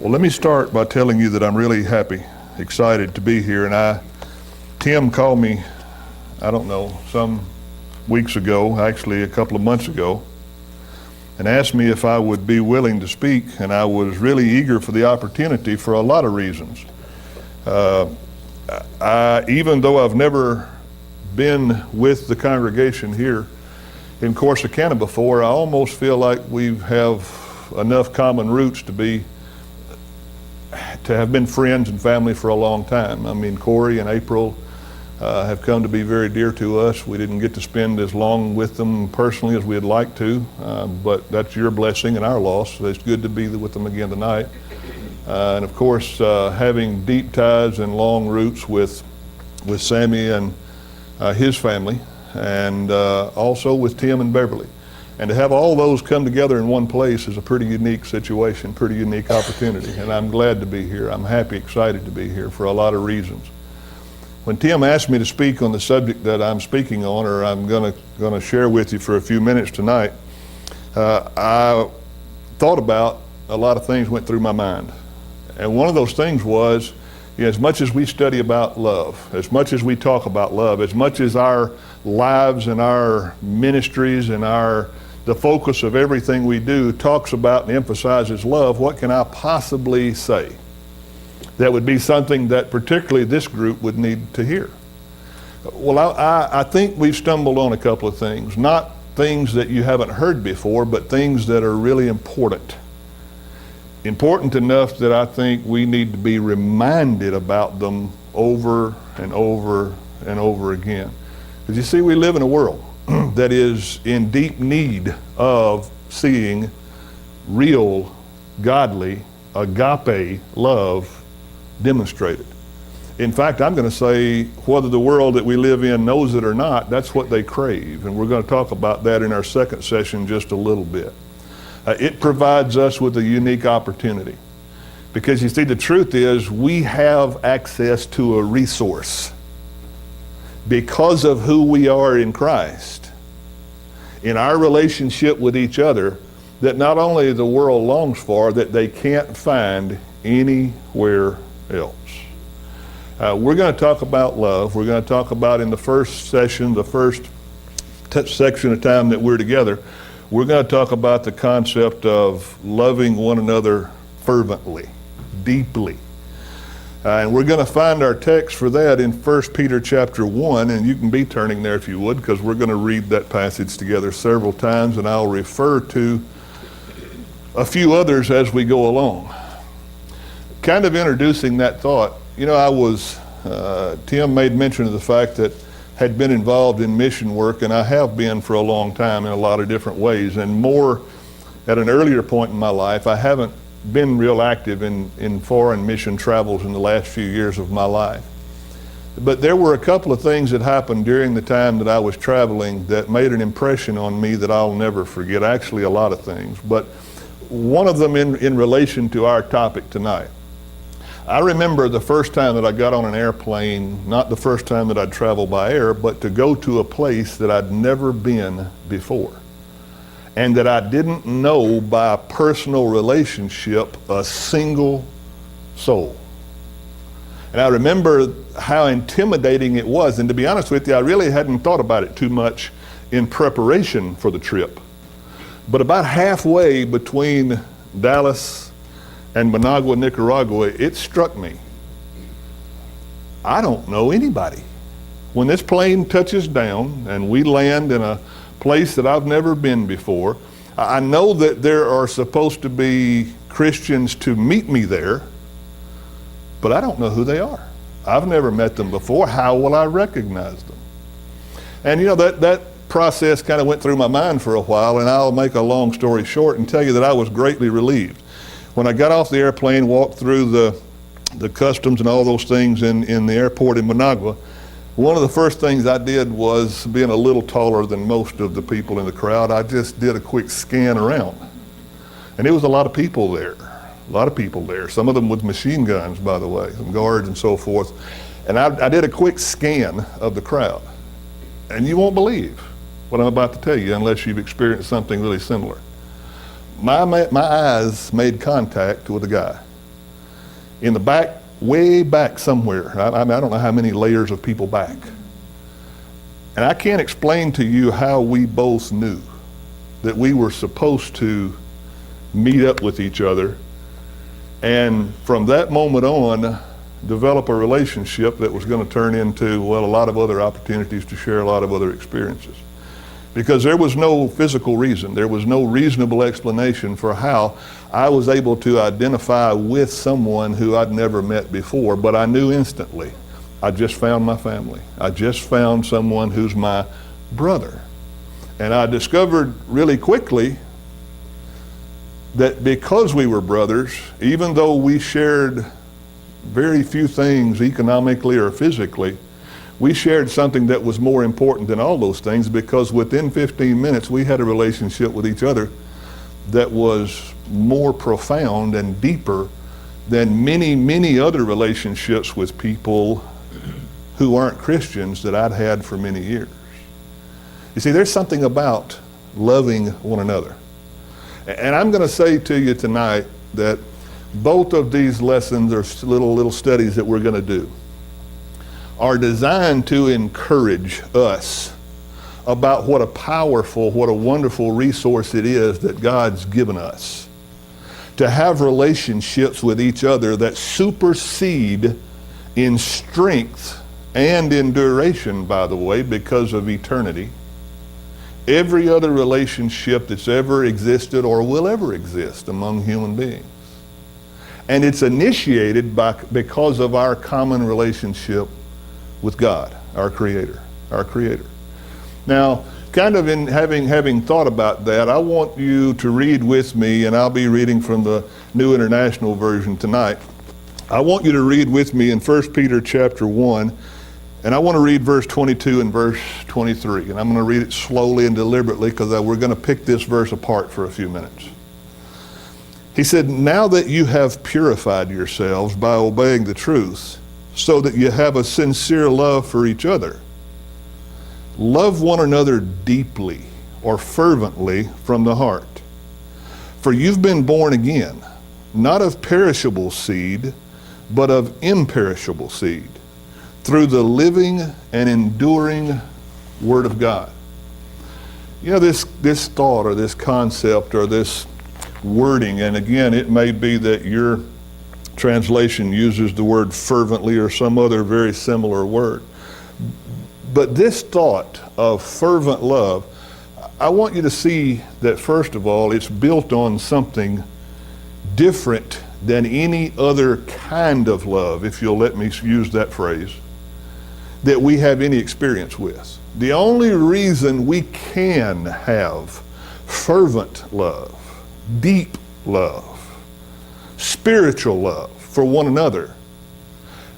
Well, let me start by telling you that I'm really happy, excited to be here. And Tim called me, I don't know, some weeks ago, actually a couple of months ago, and asked me if I would be willing to speak. And I was really eager for the opportunity for a lot of reasons. Even though I've never been with the congregation here in Corsicana before, I almost feel like we have enough common roots to have been friends and family for a long time. I mean, Corey and April have come to be very dear to us. We didn't get to spend as long with them personally as we'd like to, but that's your blessing and our loss. So it's good to be with them again tonight. And of course, having deep ties and long roots with Sammy and his family, and also with Tim and Beverly. And to have all those come together in one place is a pretty unique situation, pretty unique opportunity. And I'm glad to be here. I'm happy, excited to be here for a lot of reasons. When Tim asked me to speak on the subject that I'm speaking on, or I'm gonna share with you for a few minutes tonight, I thought about a lot of things went through my mind. And one of those things was, as much as we study about love, as much as we talk about love, as much as our lives and our ministries and the focus of everything we do talks about and emphasizes love, what can I possibly say that would be something that particularly this group would need to hear? Well, I think we've stumbled on a couple of things, not things that you haven't heard before, but things that are really important. Important enough that I think we need to be reminded about them over and over and over again. Because you see, we live in a world that is in deep need of seeing real, godly, agape love demonstrated. In fact, I'm going to say whether the world that we live in knows it or not, that's what they crave. And we're going to talk about that in our second session just a little bit. It provides us with a unique opportunity. Because you see, the truth is we have access to a resource because of who we are in Christ, in our relationship with each other, that not only the world longs for, that they can't find anywhere else. We're going to talk about love. We're going to talk about in the first session, the first section of time that we're together, we're going to talk about the concept of loving one another fervently, deeply. And we're going to find our text for that in 1 Peter chapter 1, and you can be turning there if you would, because we're going to read that passage together several times, and I'll refer to a few others as we go along. Kind of introducing that thought, Tim made mention of the fact that had been involved in mission work, and I have been for a long time in a lot of different ways, and more at an earlier point in my life. I haven't been real active in foreign mission travels in the last few years of my life. But there were a couple of things that happened during the time that I was traveling that made an impression on me that I'll never forget. Actually, a lot of things, but one of them in relation to our topic tonight. I remember the first time that I got on an airplane, not the first time that I'd traveled by air, but to go to a place that I'd never been before, and that I didn't know by a personal relationship a single soul. And I remember how intimidating it was, and to be honest with you, I really hadn't thought about it too much in preparation for the trip. But about halfway between Dallas and Managua, Nicaragua, it struck me, I don't know anybody. When this plane touches down and we land in a place that I've never been before, I know that there are supposed to be Christians to meet me there, but I don't know who they are. I've never met them before. How will I recognize them? And that process kind of went through my mind for a while, and I'll make a long story short and tell you that I was greatly relieved. When I got off the airplane, walked through the customs and all those things in the airport in Managua, one of the first things I did was, being a little taller than most of the people in the crowd, I just did a quick scan around. And it was a lot of people there, some of them with machine guns, by the way, some guards and so forth. And I did a quick scan of the crowd. And you won't believe what I'm about to tell you unless you've experienced something really similar. My eyes made contact with a guy. in the back, way back somewhere. I don't know how many layers of people back. And I can't explain to you how we both knew that we were supposed to meet up with each other, and from that moment on, develop a relationship that was going to turn into, well, a lot of other opportunities to share a lot of other experiences. Because there was no physical reason, there was no reasonable explanation for how I was able to identify with someone who I'd never met before, but I knew instantly, I just found my family. I just found someone who's my brother. And I discovered really quickly that because we were brothers, even though we shared very few things economically or physically, we shared something that was more important than all those things, because within 15 minutes we had a relationship with each other that was more profound and deeper than many, many other relationships with people who aren't Christians that I'd had for many years. You see, there's something about loving one another. And I'm going to say to you tonight that both of these lessons or little studies that we're going to do are designed to encourage us about what a powerful, what a wonderful resource it is that God's given us to have relationships with each other that supersede in strength and in duration, by the way, because of eternity, every other relationship that's ever existed or will ever exist among human beings. And it's initiated because of our common relationship with God, our Creator. Now, kind of in having thought about that, I want you to read with me, and I'll be reading from the New International Version tonight. I want you to read with me in 1 Peter chapter 1, and I want to read verse 22 and verse 23. And I'm going to read it slowly and deliberately because we're going to pick this verse apart for a few minutes. He said, "Now that you have purified yourselves by obeying the truth, so that you have a sincere love for each other, love one another deeply or fervently from the heart. For you've been born again, not of perishable seed, but of imperishable seed, through the living and enduring Word of God." You know, this thought or this concept or this wording, and again, it may be that your translation uses the word fervently or some other very similar word. But this thought of fervent love, I want you to see that first of all, it's built on something different than any other kind of love, if you'll let me use that phrase, that we have any experience with. The only reason we can have fervent love, deep love, spiritual love for one another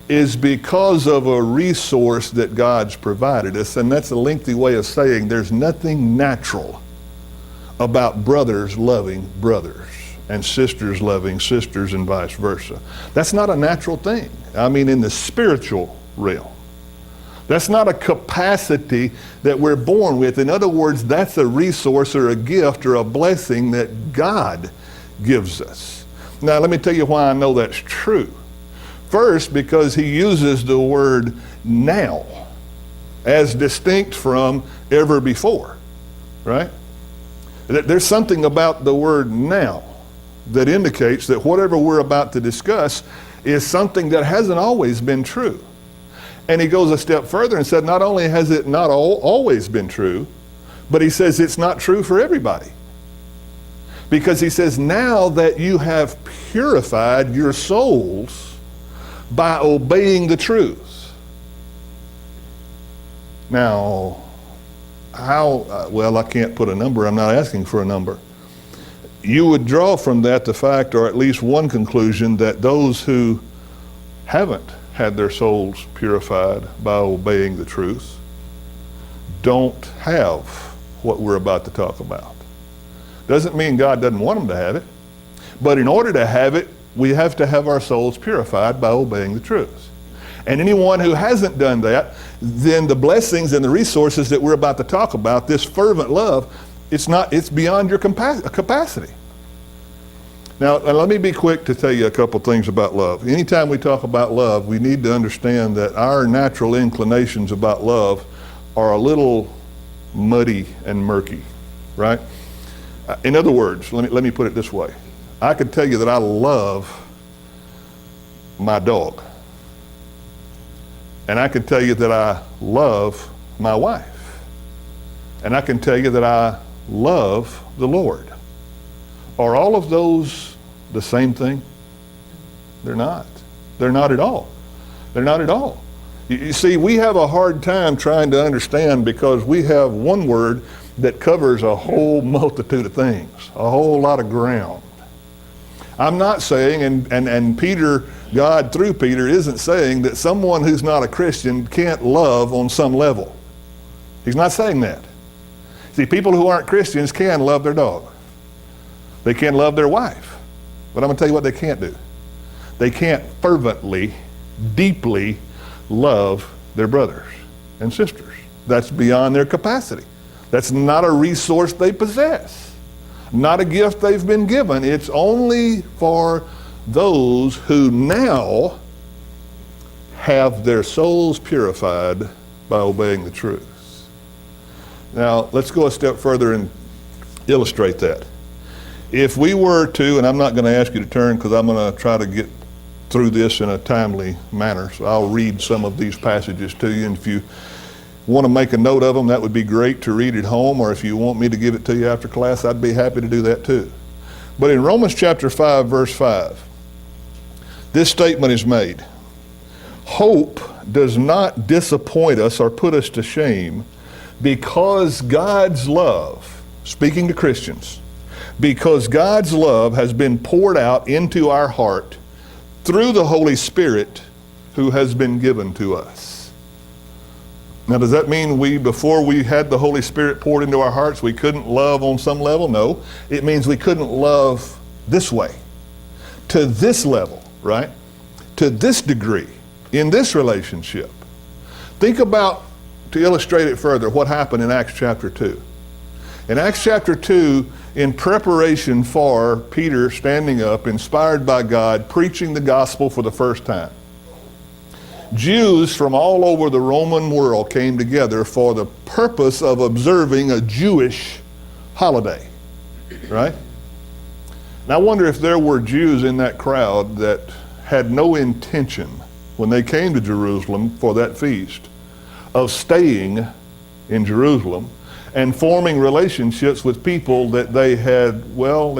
is because of a resource that God's provided us. And that's a lengthy way of saying there's nothing natural about brothers loving brothers and sisters loving sisters and vice versa. That's not a natural thing. I mean, in the spiritual realm. That's not a capacity that we're born with. In other words, that's a resource or a gift or a blessing that God gives us. Now, let me tell you why I know that's true. First, because he uses the word now as distinct from ever before, right? There's something about the word now that indicates that whatever we're about to discuss is something that hasn't always been true. And he goes a step further and said, not only has it not always been true, but he says it's not true for everybody. Because he says, now that you have purified your souls by obeying the truth. Now, how, well, I can't put a number. I'm not asking for a number. You would draw from that the fact, or at least one conclusion, that those who haven't had their souls purified by obeying the truth don't have what we're about to talk about. Doesn't mean God doesn't want them to have it, but in order to have it, we have to have our souls purified by obeying the truth. And anyone who hasn't done that, then the blessings and the resources that we're about to talk about, this fervent love, it's beyond your capacity. Now, let me be quick to tell you a couple things about love. Anytime we talk about love, we need to understand that our natural inclinations about love are a little muddy and murky, right? In other words, let me put it this way. I could tell you that I love my dog. And I can tell you that I love my wife. And I can tell you that I love the Lord. Are all of those the same thing? They're not. They're not at all. They're not at all. You see, we have a hard time trying to understand because we have one word that covers a whole multitude of things, a whole lot of ground. I'm not saying, and Peter, God through Peter, isn't saying that someone who's not a Christian can't love on some level. He's not saying that. See, people who aren't Christians can love their dog. They can love their wife. But I'm going to tell you what they can't do. They can't fervently, deeply love their brothers and sisters. That's beyond their capacity. That's not a resource they possess. Not a gift they've been given. It's only for those who now have their souls purified by obeying the truth. Now, let's go a step further and illustrate that. If we were to, and I'm not going to ask you to turn because I'm going to try to get through this in a timely manner, so I'll read some of these passages to you, and if you want to make a note of them, that would be great to read at home, or if you want me to give it to you after class, I'd be happy to do that too. But in Romans chapter 5, verse 5, this statement is made: hope does not disappoint us or put us to shame, because God's love, speaking to Christians, because God's love has been poured out into our heart through the Holy Spirit who has been given to us. Now, does that mean before we had the Holy Spirit poured into our hearts, we couldn't love on some level? No. It means we couldn't love this way, to this level, right? To this degree, in this relationship. Think about, to illustrate it further, what happened in Acts chapter 2. In Acts chapter 2, in preparation for Peter standing up, inspired by God, preaching the gospel for the first time, Jews from all over the Roman world came together for the purpose of observing a Jewish holiday, right? And I wonder if there were Jews in that crowd that had no intention, when they came to Jerusalem for that feast, of staying in Jerusalem and forming relationships with people that they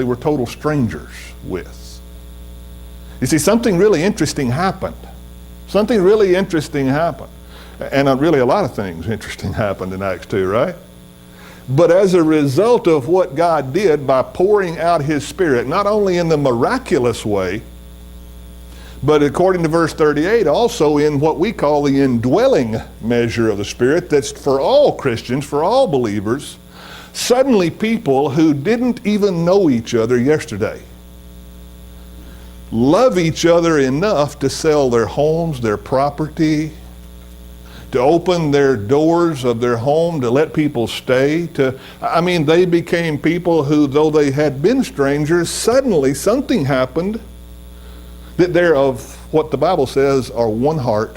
were total strangers with. You see, something really interesting happened. Something really interesting happened. And really a lot of things interesting happened in Acts 2, right? But as a result of what God did by pouring out His Spirit, not only in the miraculous way, but according to verse 38, also in what we call the indwelling measure of the Spirit, that's for all Christians, for all believers, suddenly people who didn't even know each other yesterday love each other enough to sell their homes, their property, to open their doors of their home, to let people stay. They became people who, though they had been strangers, suddenly something happened that they're of what the Bible says are one heart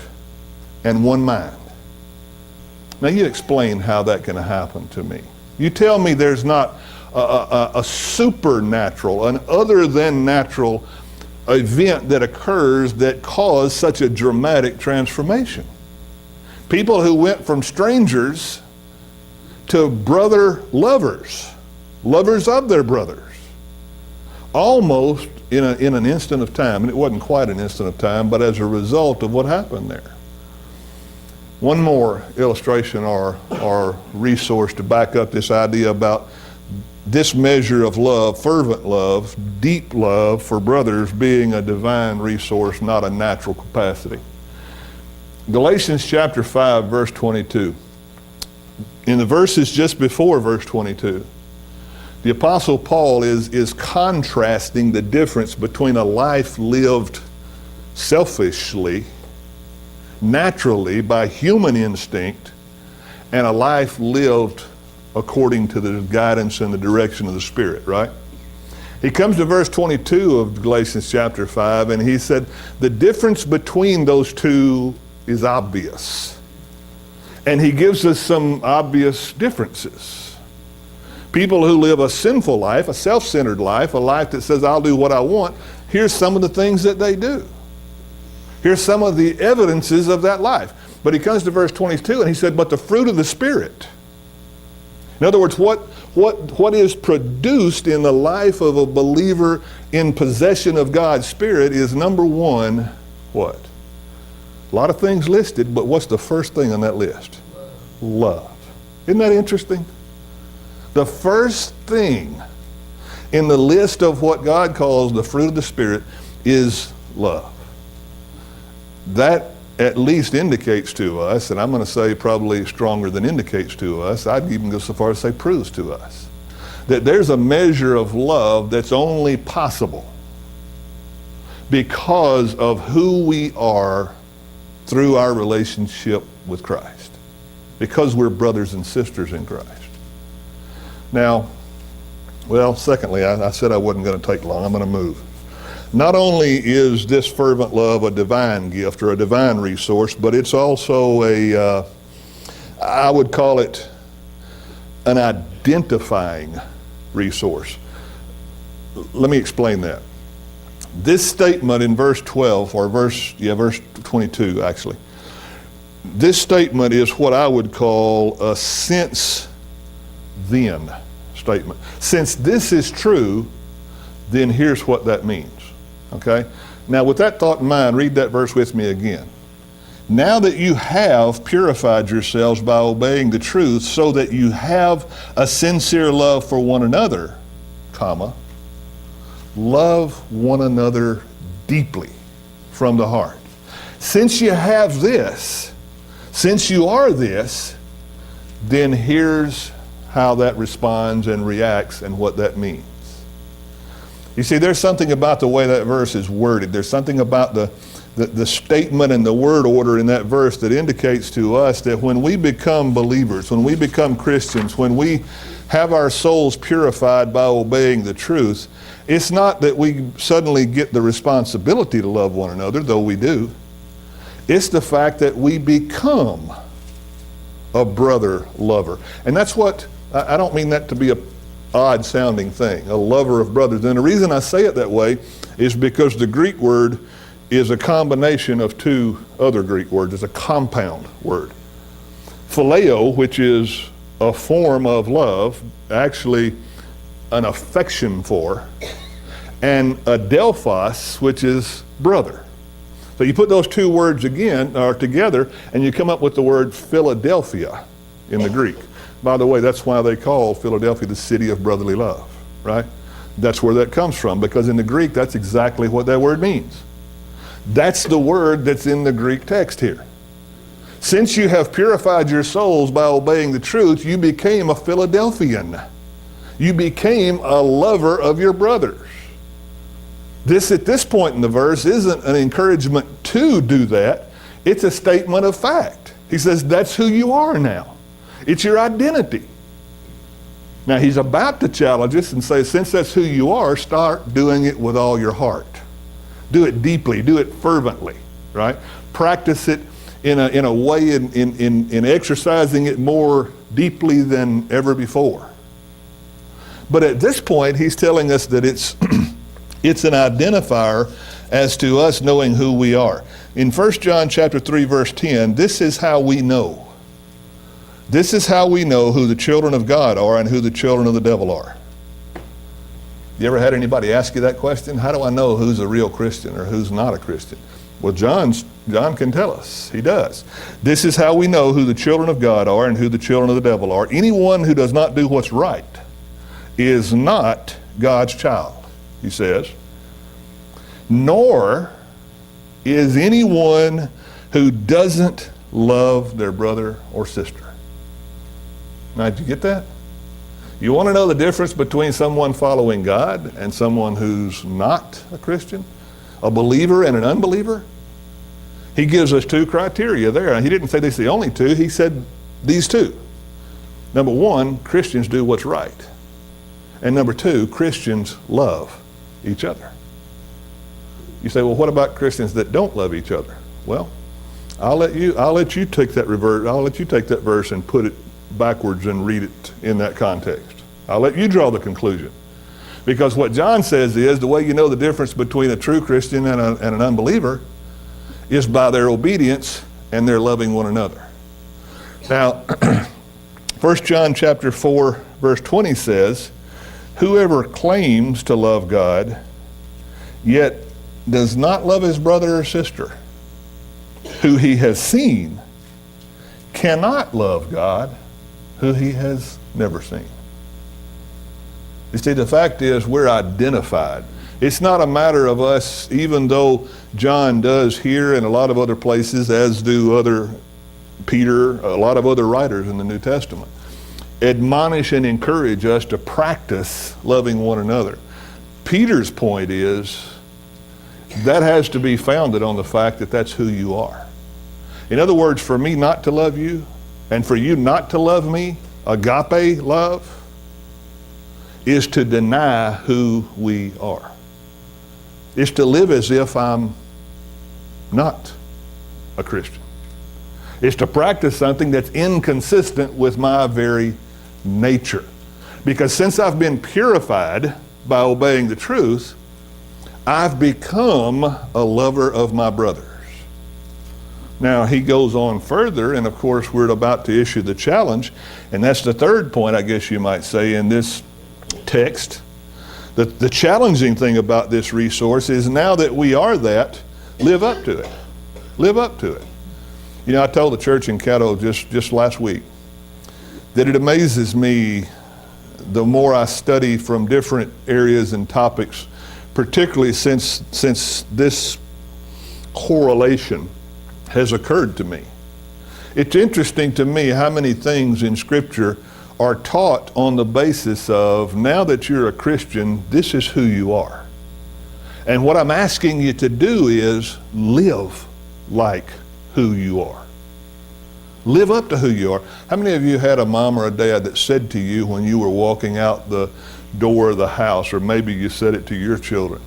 and one mind. Now you explain how that can happen to me. You tell me there's not a supernatural, an other than natural event that occurs that caused such a dramatic transformation. People who went from strangers to brother lovers, lovers of their brothers, almost in an instant of time. And it wasn't quite an instant of time, but as a result of what happened there. One more illustration or resource to back up this idea about this measure of love, fervent love, deep love for brothers being a divine resource, not a natural capacity. Galatians chapter 5, verse 22. In the verses just before verse 22, the Apostle Paul is contrasting the difference between a life lived selfishly, naturally, by human instinct, and a life lived according to the guidance and the direction of the Spirit, right? He comes to verse 22 of Galatians chapter 5, and he said, the difference between those two is obvious. And he gives us some obvious differences. People who live a sinful life, a self-centered life, a life that says, I'll do what I want, here's some of the things that they do. Here's some of the evidences of that life. But he comes to verse 22 and he said, but the fruit of the Spirit. In other words, what is produced in the life of a believer in possession of God's Spirit is, number one, what? A lot of things listed, but what's the first thing on that list? Love. Isn't that interesting? The first thing in the list of what God calls the fruit of the Spirit is love. That at least indicates to us, and I'm going to say probably stronger than indicates to us, I'd even go so far as to say proves to us, that there's a measure of love that's only possible because of who we are through our relationship with Christ, because we're brothers and sisters in Christ. Now, well, secondly, I said I wasn't going to take long. I'm going to move. Not only is this fervent love a divine gift or a divine resource, but it's also I would call it an identifying resource. Let me explain that. This statement in verse 12, or verse 22 actually, this statement is what I would call a since then statement. Since this is true, then here's what that means. Okay? Now with that thought in mind, read that verse with me again. Now that you have purified yourselves by obeying the truth, so that you have a sincere love for one another, comma, love one another deeply from the heart. Since you have this, since you are this, then here's how that responds and reacts and what that means. You see, there's something about the way that verse is worded. There's something about the statement and the word order in that verse that indicates to us that when we become believers, when we become Christians, when we have our souls purified by obeying the truth, it's not that we suddenly get the responsibility to love one another, though we do. It's the fact that we become a brother lover. And that's what, I don't mean that to be a odd sounding thing, a lover of brothers. And the reason I say it that way is because the Greek word is a combination of two other Greek words. It's a compound word. Phileo, which is a form of love, actually an affection for, and adelphos, which is brother. So you put those two words again, or together, and you come up with the word Philadelphia in the Greek. By the way, that's why they call Philadelphia the city of brotherly love, right? That's where that comes from, because in the Greek, that's exactly what that word means. That's the word that's in the Greek text here. Since you have purified your souls by obeying the truth, you became a Philadelphian. You became a lover of your brothers. This, at this point in the verse, isn't an encouragement to do that. It's a statement of fact. He says, that's who you are now. It's your identity. Now he's about to challenge us and say, since that's who you are, start doing it with all your heart. Do it deeply, do it fervently, right? Practice it in a way in exercising it more deeply than ever before. But at this point, he's telling us that it's it's an identifier as to us knowing who we are. In 1 John chapter 3, verse 10, this is how we know. This is how we know who the children of God are and who the children of the devil are. You ever had anybody ask you that question? How do I know who's a real Christian or who's not a Christian? Well, John can tell us. He does. This is how we know who the children of God are and who the children of the devil are. Anyone who does not do what's right is not God's child, he says. Nor is anyone who doesn't love their brother or sister. Now, did you get that? You want to know the difference between someone following God and someone who's not a Christian? A believer and an unbeliever? He gives us two criteria there. And he didn't say these are the only two. He said these two. Number one, Christians do what's right. And number two, Christians love each other. You say, well, what about Christians that don't love each other? Well, I'll let you take that verse and put it backwards and read it in that context. I'll let you draw the conclusion. Because what John says is the way you know the difference between a true Christian and an unbeliever is by their obedience and their loving one another. Now, 1 John chapter 4, verse 20 says, whoever claims to love God, yet does not love his brother or sister, who he has seen, cannot love God, who he has never seen. You see, the fact is we're identified. It's not a matter of us, even though John does here and a lot of other places, as do Peter, a lot of other writers in the New Testament, admonish and encourage us to practice loving one another. Peter's point is that has to be founded on the fact that that's who you are. In other words, for me not to love you and for you not to love me, agape love, is to deny who we are. It's to live as if I'm not a Christian. It's to practice something that's inconsistent with my very nature. Because since I've been purified by obeying the truth, I've become a lover of my brothers. Now, he goes on further, and of course we're about to issue the challenge, and that's the third point, I guess you might say, in this text. The challenging thing about this resource is now that we are that, live up to it. Live up to it. You know, I told the church in Caddo just last week that it amazes me the more I study from different areas and topics, particularly since this correlation has occurred to me. It's interesting to me how many things in Scripture are taught on the basis of, now that you're a Christian, this is who you are. And what I'm asking you to do is live like who you are. Live up to who you are. How many of you had a mom or a dad that said to you when you were walking out the door of the house, or maybe you said it to your children,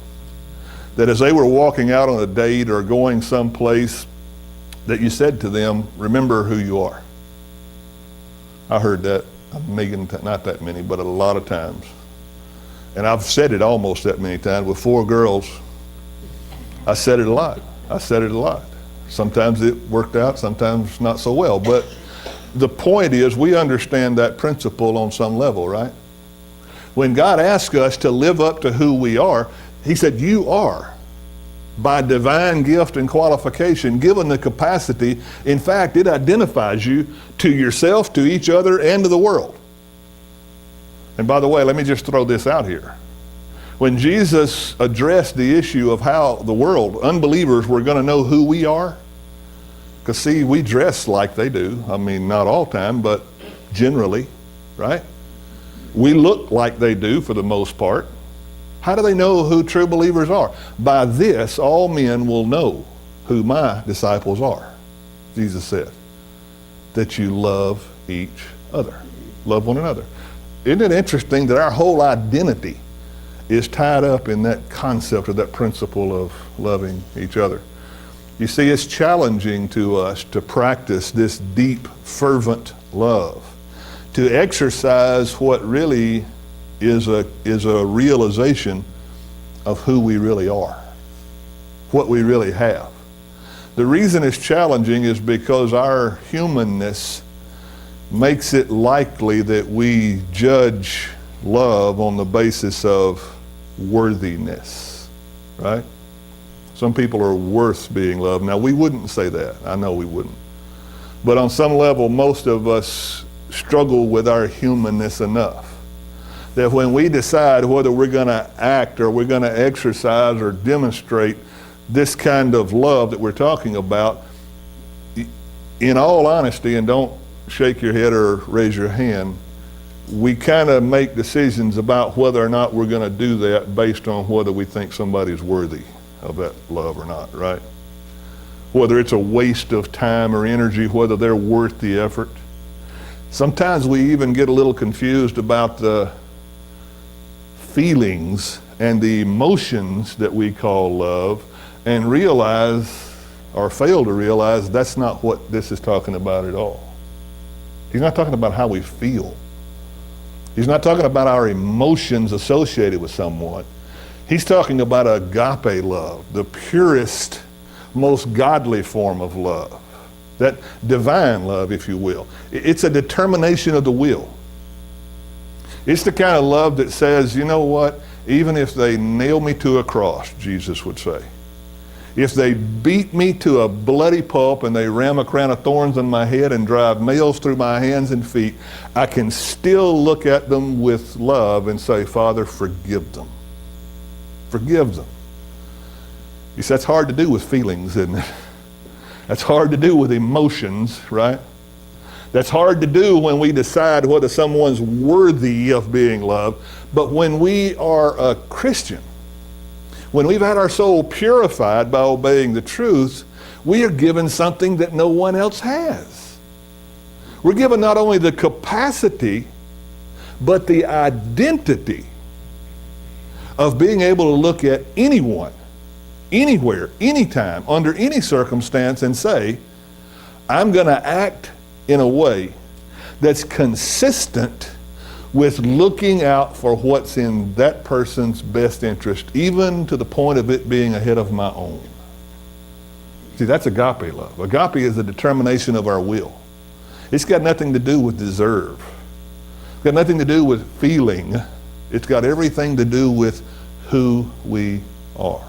that as they were walking out on a date or going someplace, that you said to them, remember who you are? I heard that a million times, not that many, but a lot of times. And I've said it almost that many times. With 4 girls, I said it a lot. Sometimes it worked out, sometimes not so well. But the point is, we understand that principle on some level, right? When God asks us to live up to who we are, he said, you are, by divine gift and qualification, given the capacity. In fact, it identifies you to yourself, to each other, and to the world. And by the way, let me just throw this out here. When Jesus addressed the issue of how the world, unbelievers, were going to know who we are, because see, we dress like they do. I mean, not all time, but generally, right? We look like they do for the most part. How do they know who true believers are? By this, all men will know who my disciples are, Jesus said, that you love each other. Love one another. Isn't it interesting that our whole identity is tied up in that concept or that principle of loving each other? You see, it's challenging to us to practice this deep, fervent love, to exercise what really is a realization of who we really are, what we really have. The reason it's challenging is because our humanness makes it likely that we judge love on the basis of worthiness, right? Some people are worth being loved. Now, we wouldn't say that. I know we wouldn't. But on some level, most of us struggle with our humanness enough that when we decide whether we're going to act or we're going to exercise or demonstrate this kind of love that we're talking about, in all honesty, and don't shake your head or raise your hand, we kind of make decisions about whether or not we're going to do that based on whether we think somebody's worthy of that love or not, right? Whether it's a waste of time or energy, whether they're worth the effort. Sometimes we even get a little confused about feelings and the emotions that we call love and realize or fail to realize that's not what this is talking about at all. He's not talking about how we feel. He's not talking about our emotions associated with someone. He's talking about agape love, the purest, most godly form of love. That divine love, if you will. It's a determination of the will. It's the kind of love that says, you know what, even if they nail me to a cross, Jesus would say, if they beat me to a bloody pulp and they ram a crown of thorns on my head and drive nails through my hands and feet, I can still look at them with love and say, Father, forgive them. Forgive them. You see, that's hard to do with feelings, isn't it? That's hard to do with emotions, right? That's hard to do when we decide whether someone's worthy of being loved. But when we are a Christian, when we've had our soul purified by obeying the truth, we are given something that no one else has. We're given not only the capacity, but the identity of being able to look at anyone, anywhere, anytime, under any circumstance and say, I'm going to act in a way that's consistent with looking out for what's in that person's best interest, even to the point of it being ahead of my own. See, that's agape love. Agape is the determination of our will. It's got nothing to do with deserve. It's got nothing to do with feeling. It's got everything to do with who we are.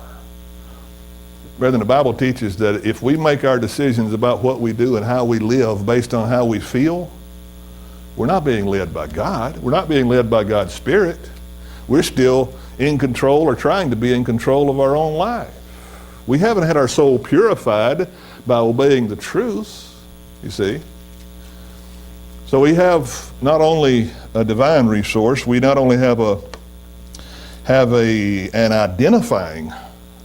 Brethren, the Bible teaches that if we make our decisions about what we do and how we live based on how we feel, we're not being led by God. We're not being led by God's Spirit. We're still in control or trying to be in control of our own life. We haven't had our soul purified by obeying the truth, you see. So we have not only a divine resource, we not only have an identifying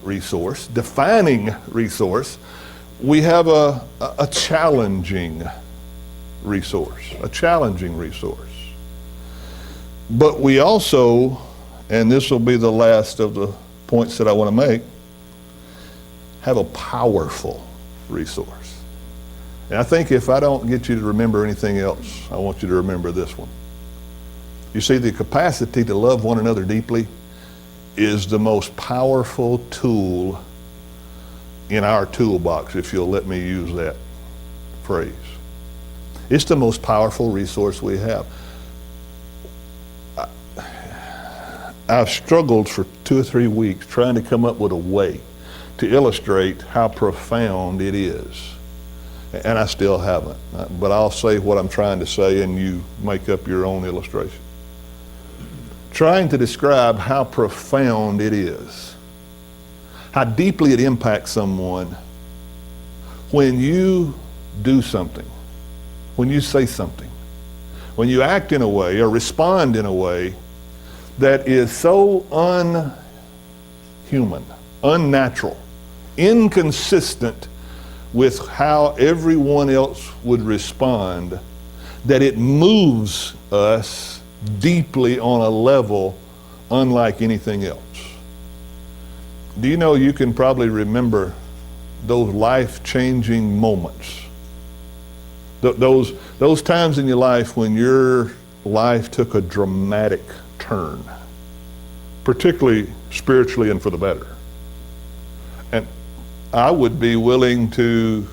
resource, defining resource, we have a challenging resource, a challenging resource. But we also, and this will be the last of the points that I want to make, have a powerful resource. And I think if I don't get you to remember anything else, I want you to remember this one. You see, the capacity to love one another deeply is the most powerful tool in our toolbox, if you'll let me use that phrase. It's the most powerful resource we have. I've struggled for 2 or 3 weeks trying to come up with a way to illustrate how profound it is. And I still haven't. But I'll say what I'm trying to say and you make up your own illustration. Trying to describe how profound it is, how deeply it impacts someone when you do something, when you say something, when you act in a way or respond in a way that is so unhuman, unnatural, inconsistent with how everyone else would respond, that it moves us deeply on a level unlike anything else. Do you know you can probably remember those life-changing moments? Those times in your life when your life took a dramatic turn, particularly spiritually and for the better. And I would be willing to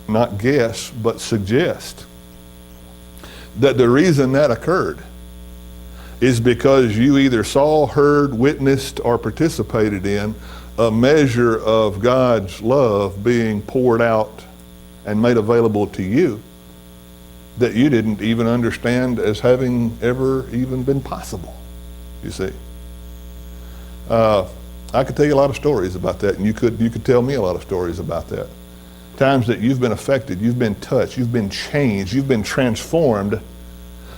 not guess, but suggest that the reason that occurred is because you either saw, heard, witnessed, or participated in a measure of God's love being poured out and made available to you that you didn't even understand as having ever even been possible, you see. I could tell you a lot of stories about that, and you could tell me a lot of stories about that. Times that you've been affected, you've been touched, you've been changed, you've been transformed,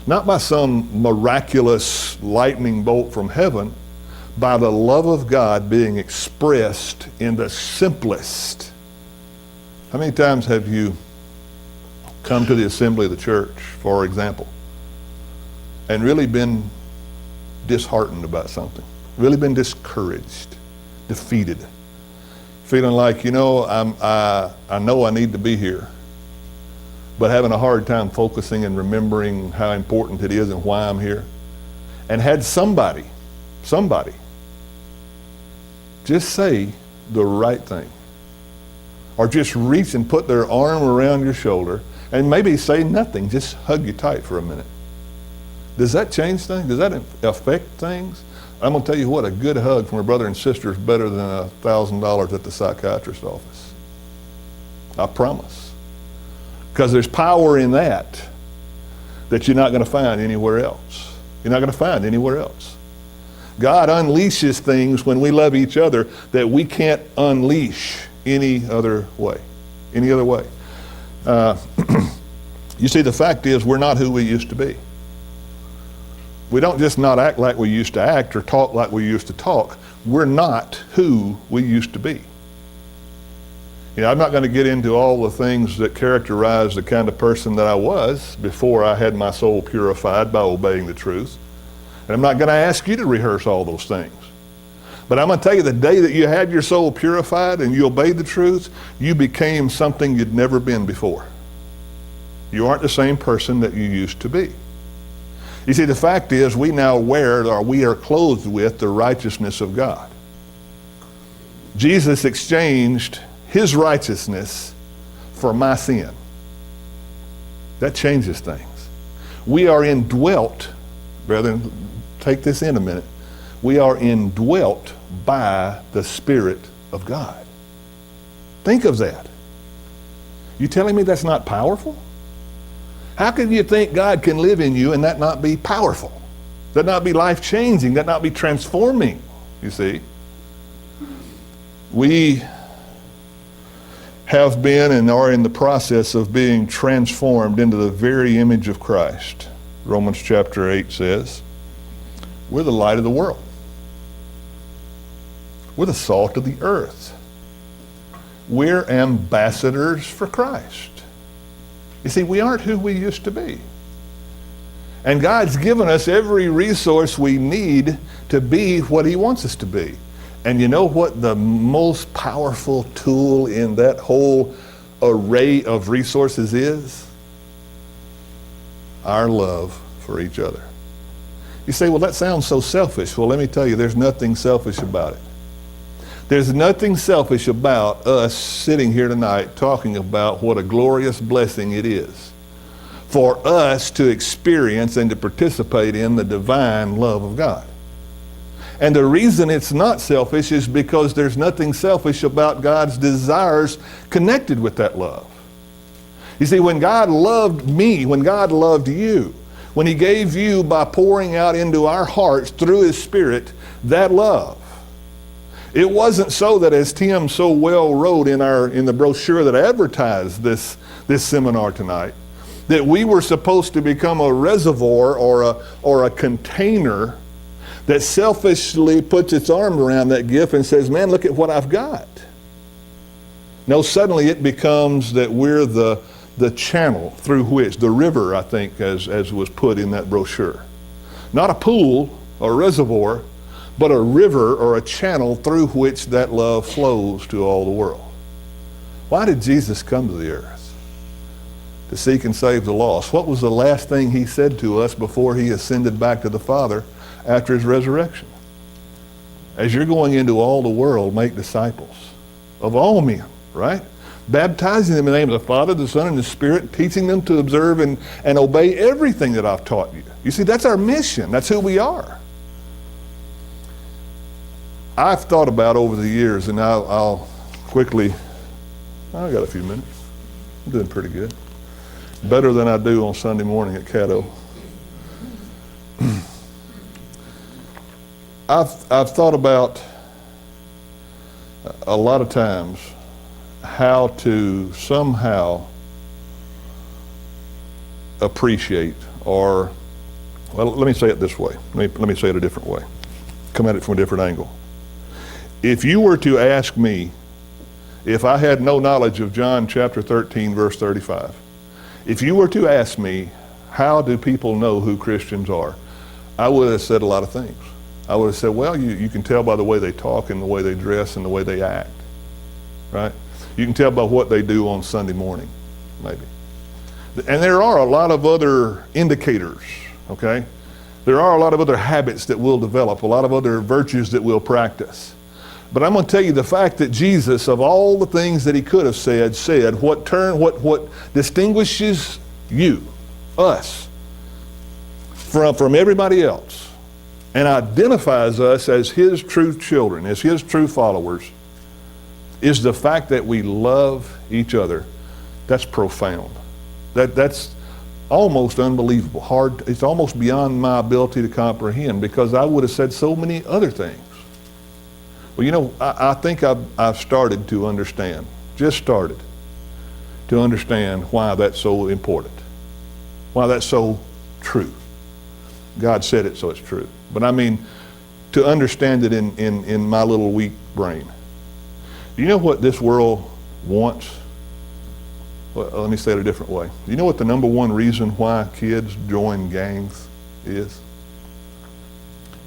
not by some miraculous lightning bolt from heaven, by the love of God being expressed in the simplest. How many times have you come to the assembly of the church, for example, and really been disheartened about something, really been discouraged, defeated, feeling like, I know I need to be here, but having a hard time focusing and remembering how important it is and why I'm here, and had somebody just say the right thing, or just reach and put their arm around your shoulder and maybe say nothing, just hug you tight for a minute. Does that change things? Does that affect things? I'm going to tell you what, a good hug from a brother and sister is better than $1,000 at the psychiatrist's office. I promise. Because there's power in that you're not going to find anywhere else. You're not going to find anywhere else. God unleashes things when we love each other that we can't unleash any other way. Any other way. You see, the fact is we're not who we used to be. We don't just not act like we used to act or talk like we used to talk. We're not who we used to be. I'm not going to get into all the things that characterize the kind of person that I was before I had my soul purified by obeying the truth. And I'm not going to ask you to rehearse all those things. But I'm going to tell you, the day that you had your soul purified and you obeyed the truth, you became something you'd never been before. You aren't the same person that you used to be. You see, the fact is we now wear, or we are clothed with, the righteousness of God. Jesus exchanged his righteousness for my sin. That changes things. We are indwelt, brethren, take this in a minute. We are indwelt by the Spirit of God. Think of that. You telling me that's not powerful? How can you think God can live in you and that not be powerful? That not be life-changing, that not be transforming, you see? We have been and are in the process of being transformed into the very image of Christ. Romans chapter 8 says, we're the light of the world. We're the salt of the earth. We're ambassadors for Christ. You see, we aren't who we used to be. And God's given us every resource we need to be what he wants us to be. And you know what the most powerful tool in that whole array of resources is? Our love for each other. You say, well, that sounds so selfish. Well, let me tell you, there's nothing selfish about it. There's nothing selfish about us sitting here tonight talking about what a glorious blessing it is for us to experience and to participate in the divine love of God. And the reason it's not selfish is because there's nothing selfish about God's desires connected with that love. You see, when God loved me, when God loved you, when he gave you by pouring out into our hearts through his Spirit that love, it wasn't so that, as Tim so well wrote in the brochure that advertised this seminar tonight, that we were supposed to become a reservoir or a container that selfishly puts its arm around that gift and says, man, look at what I've got. No, suddenly it becomes that we're the channel through which, the river, I think, as was put in that brochure. Not a pool or reservoir, but a river or a channel through which that love flows to all the world. Why did Jesus come to the earth? To seek and save the lost. What was the last thing he said to us before he ascended back to the Father after his resurrection? As you're going into all the world, make disciples of all men, right? Baptizing them in the name of the Father, the Son, and the Spirit, teaching them to observe and obey everything that I've taught you. You see, that's our mission. That's who we are. I've thought about over the years, and I'll quickly, I got a few minutes. I'm doing pretty good. Better than I do on Sunday morning at Caddo. I've thought about a lot of times how to somehow appreciate, or, well, let me say it this way. Let me say it a different way. Come at it from a different angle. If you were to ask me, if I had no knowledge of John chapter 13, verse 35, if you were to ask me, how do people know who Christians are? I would have said a lot of things. I would have said, well, you can tell by the way they talk and the way they dress and the way they act, right? You can tell by what they do on Sunday morning, maybe. And there are a lot of other indicators, okay? There are a lot of other habits that we'll develop, a lot of other virtues that we'll practice. But I'm going to tell you the fact that Jesus, of all the things that he could have said what distinguishes you, us, from everybody else, and identifies us as his true children, as his true followers, is the fact that we love each other. That's profound. That's almost unbelievable. Hard. It's almost beyond my ability to comprehend, because I would have said so many other things. Well, you know, I think I've started to understand, just started to understand why that's so important, why that's so true. God said it, so it's true. But I mean, to understand it in my little weak brain. Do you know what this world wants? Well, let me say it a different way. Do you know what the number one reason why kids join gangs is?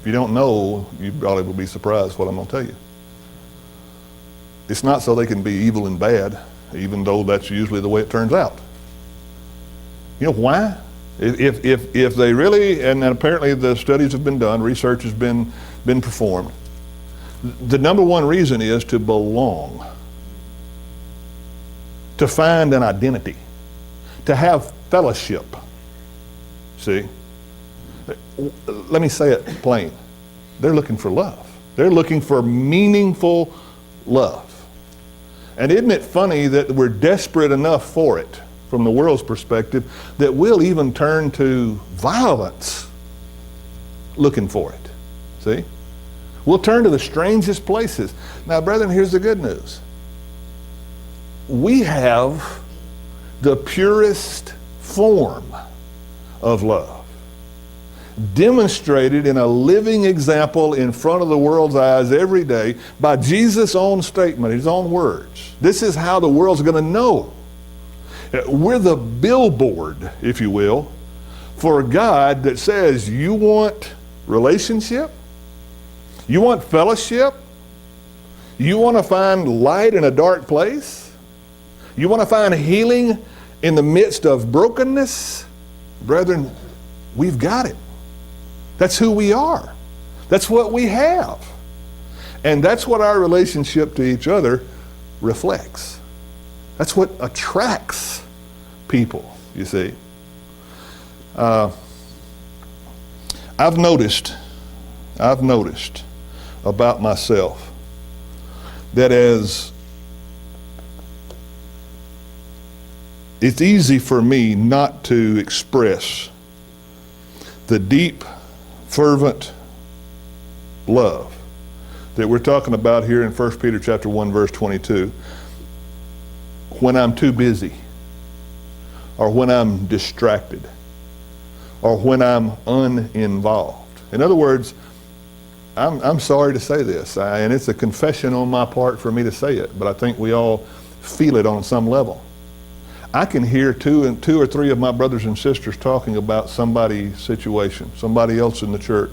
If you don't know, you probably will be surprised what I'm going to tell you. It's not so they can be evil and bad, even though that's usually the way it turns out. You know why? If they really, and apparently the studies have been done, research has been performed, the number one reason is to belong, to find an identity, to have fellowship. See? Let me say it plain. They're looking for love. They're looking for meaningful love. And isn't it funny that we're desperate enough for it, from the world's perspective, that we'll even turn to violence looking for it. See? We'll turn to the strangest places. Now, brethren, here's the good news. We have the purest form of love, demonstrated in a living example in front of the world's eyes every day by Jesus' own statement, his own words. This is how the world's going to know. We're the billboard, if you will, for a God that says, you want relationship? You want fellowship? You want to find light in a dark place? You want to find healing in the midst of brokenness? Brethren, we've got it. That's who we are. That's what we have. And that's what our relationship to each other reflects. That's what attracts people, you see. I've noticed about myself that as it's easy for me not to express the deep, fervent love that we're talking about here in 1 Peter chapter 1, verse 22, when I'm too busy, or when I'm distracted, or when I'm uninvolved. In other words, I'm sorry to say this, and it's a confession on my part for me to say it, but I think we all feel it on some level. I can hear two or three of my brothers and sisters talking about somebody's situation, somebody else in the church,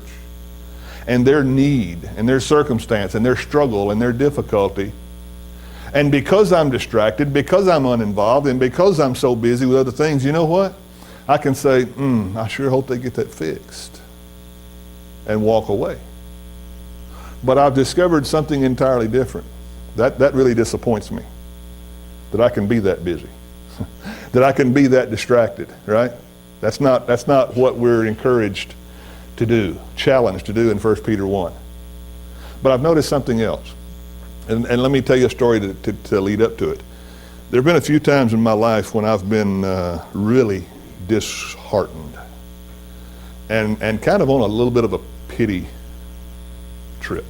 and their need, and their circumstance, and their struggle, and their difficulty. And because I'm distracted, because I'm uninvolved, and because I'm so busy with other things, you know what? I can say, I sure hope they get that fixed, and walk away. But I've discovered something entirely different. That really disappoints me, that I can be that busy, that I can be that distracted, right? That's not what we're encouraged to do, challenged to do in 1 Peter 1. But I've noticed something else. And let me tell you a story to lead up to it. There have been a few times in my life when I've been really disheartened and kind of on a little bit of a pity trip,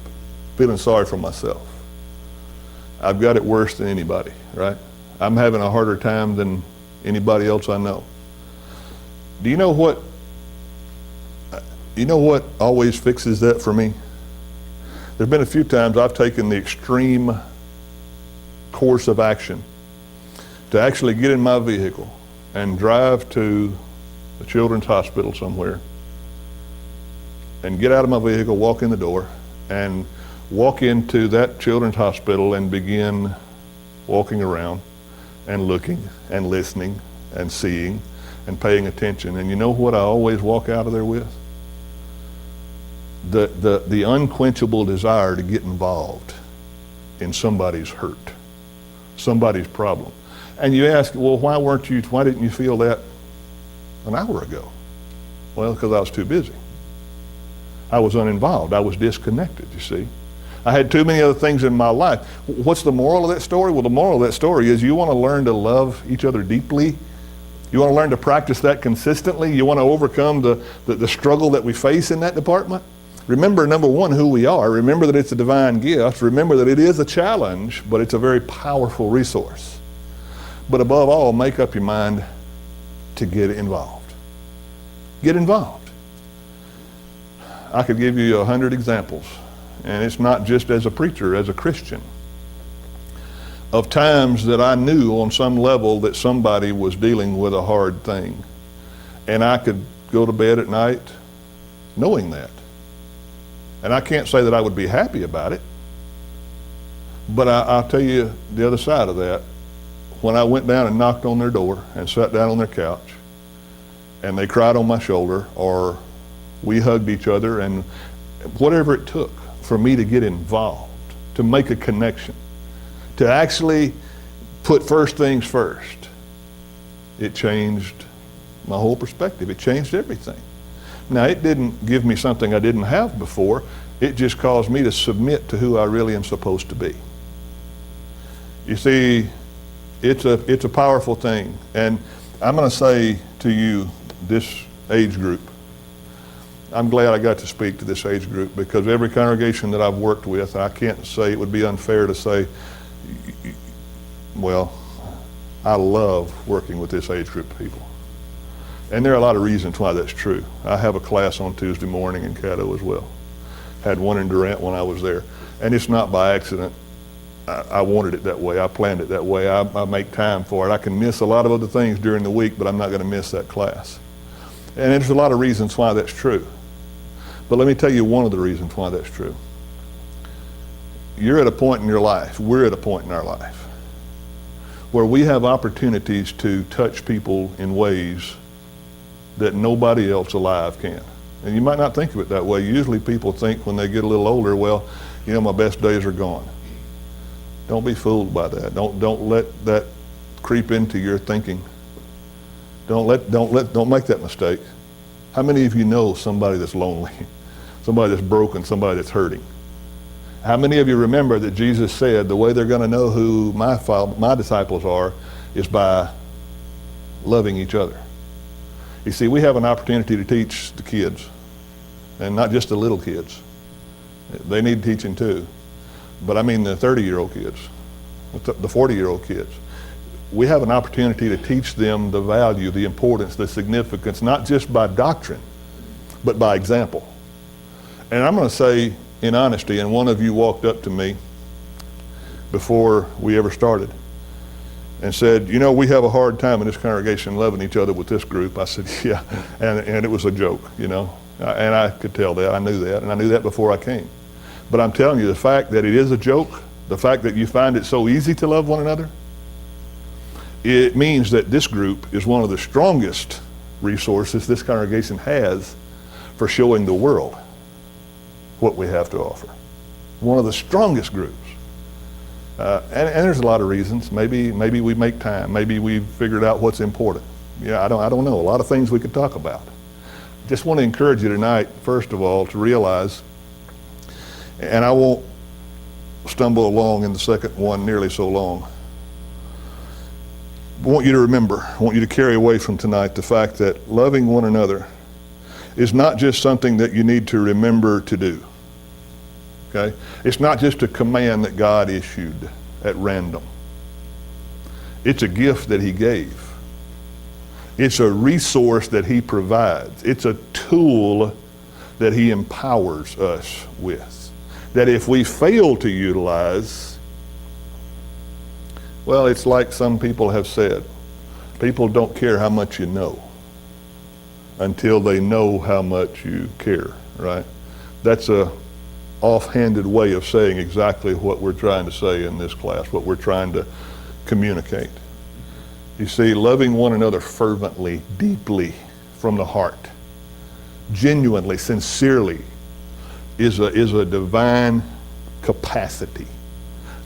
feeling sorry for myself. I've got it worse than anybody, right? I'm having a harder time than anybody else I know. Do you know what always fixes that for me? There have been a few times I've taken the extreme course of action to actually get in my vehicle and drive to the children's hospital somewhere and get out of my vehicle, walk in the door, and walk into that children's hospital and begin walking around and looking and listening and seeing and paying attention. And you know what I always walk out of there with? The unquenchable desire to get involved in somebody's hurt, somebody's problem. And you ask, well, why didn't you feel that an hour ago? Well, because I was too busy. I was uninvolved. I was disconnected, you see. I had too many other things in my life. What's the moral of that story? Well, the moral of that story is you want to learn to love each other deeply. You want to learn to practice that consistently. You want to overcome the struggle that we face in that department. Remember, number one, who we are. Remember that it's a divine gift. Remember that it is a challenge, but it's a very powerful resource. But above all, make up your mind to get involved. Get involved. I could give you 100 examples, and it's not just as a preacher, as a Christian, of times that I knew on some level that somebody was dealing with a hard thing. And I could go to bed at night knowing that. And I can't say that I would be happy about it, but I'll tell you the other side of that. When I went down and knocked on their door and sat down on their couch, and they cried on my shoulder, or we hugged each other, and whatever it took for me to get involved, to make a connection, to actually put first things first, it changed my whole perspective. It changed everything. Now, it didn't give me something I didn't have before. It just caused me to submit to who I really am supposed to be. You see, it's a powerful thing. And I'm going to say to you, this age group, I'm glad I got to speak to this age group, because every congregation that I've worked with, I can't say, it would be unfair to say, well, I love working with this age group of people. And there are a lot of reasons why that's true. I have a class on Tuesday morning in Caddo as well. Had one in Durant when I was there. And it's not by accident. I wanted it that way. I planned it that way. I make time for it. I can miss a lot of other things during the week, but I'm not going to miss that class. And there's a lot of reasons why that's true. But let me tell you one of the reasons why that's true. You're at a point in your life, we're at a point in our life, where we have opportunities to touch people in ways that nobody else alive can. And you might not think of it that way. Usually people think when they get a little older, well, you know, my best days are gone. Don't be fooled by that. Don't let that creep into your thinking. Don't make that mistake. How many of you know somebody that's lonely, somebody that's broken, somebody that's hurting? How many of you remember that Jesus said the way they're going to know who my disciples are is by loving each other? You see, we have an opportunity to teach the kids, and not just the little kids. They need teaching too. But I mean the 30-year-old kids, the 40-year-old kids. We have an opportunity to teach them the value, the importance, the significance, not just by doctrine, but by example. And I'm going to say in honesty, and one of you walked up to me before we ever started and said, you know, we have a hard time in this congregation loving each other with this group. I said, yeah, and it was a joke, you know, and I could tell that. I knew that, and I knew that before I came. But I'm telling you, the fact that it is a joke, the fact that you find it so easy to love one another, it means that this group is one of the strongest resources this congregation has for showing the world what we have to offer. One of the strongest groups. And there's a lot of reasons. Maybe we make time. Maybe we've figured out what's important. Yeah, I don't know. A lot of things we could talk about. Just want to encourage you tonight, first of all, to realize, and I won't stumble along in the second one nearly so long. I want you to remember, I want you to carry away from tonight the fact that loving one another is not just something that you need to remember to do. Okay? It's not just a command that God issued at random. It's a gift that He gave. It's a resource that He provides. It's a tool that He empowers us with. That if we fail to utilize, well, it's like some people have said, people don't care how much you know until they know how much you care. right? That's a offhanded way of saying exactly what we're trying to say in this class, what we're trying to communicate. You see, loving one another fervently, deeply, from the heart, genuinely, sincerely, is a divine capacity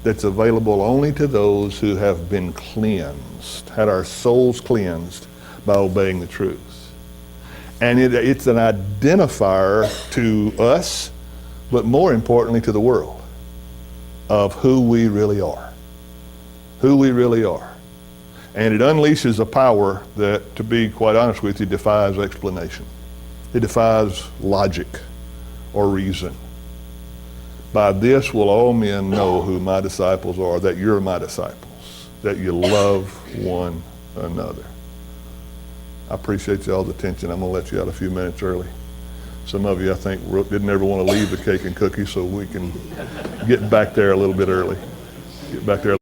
that's available only to those who have been cleansed, had our souls cleansed by obeying the truth. And it's an identifier to us, but more importantly to the world, of who we really are. Who we really are. And it unleashes a power that, to be quite honest with you, defies explanation. It defies logic or reason. By this will all men know who my disciples are, that you're my disciples, that you love one another. I appreciate y'all's attention. I'm going to let you out a few minutes early. Some of you, I think, didn't ever want to leave the cake and cookies, so we can get back there a little bit early. Get back there.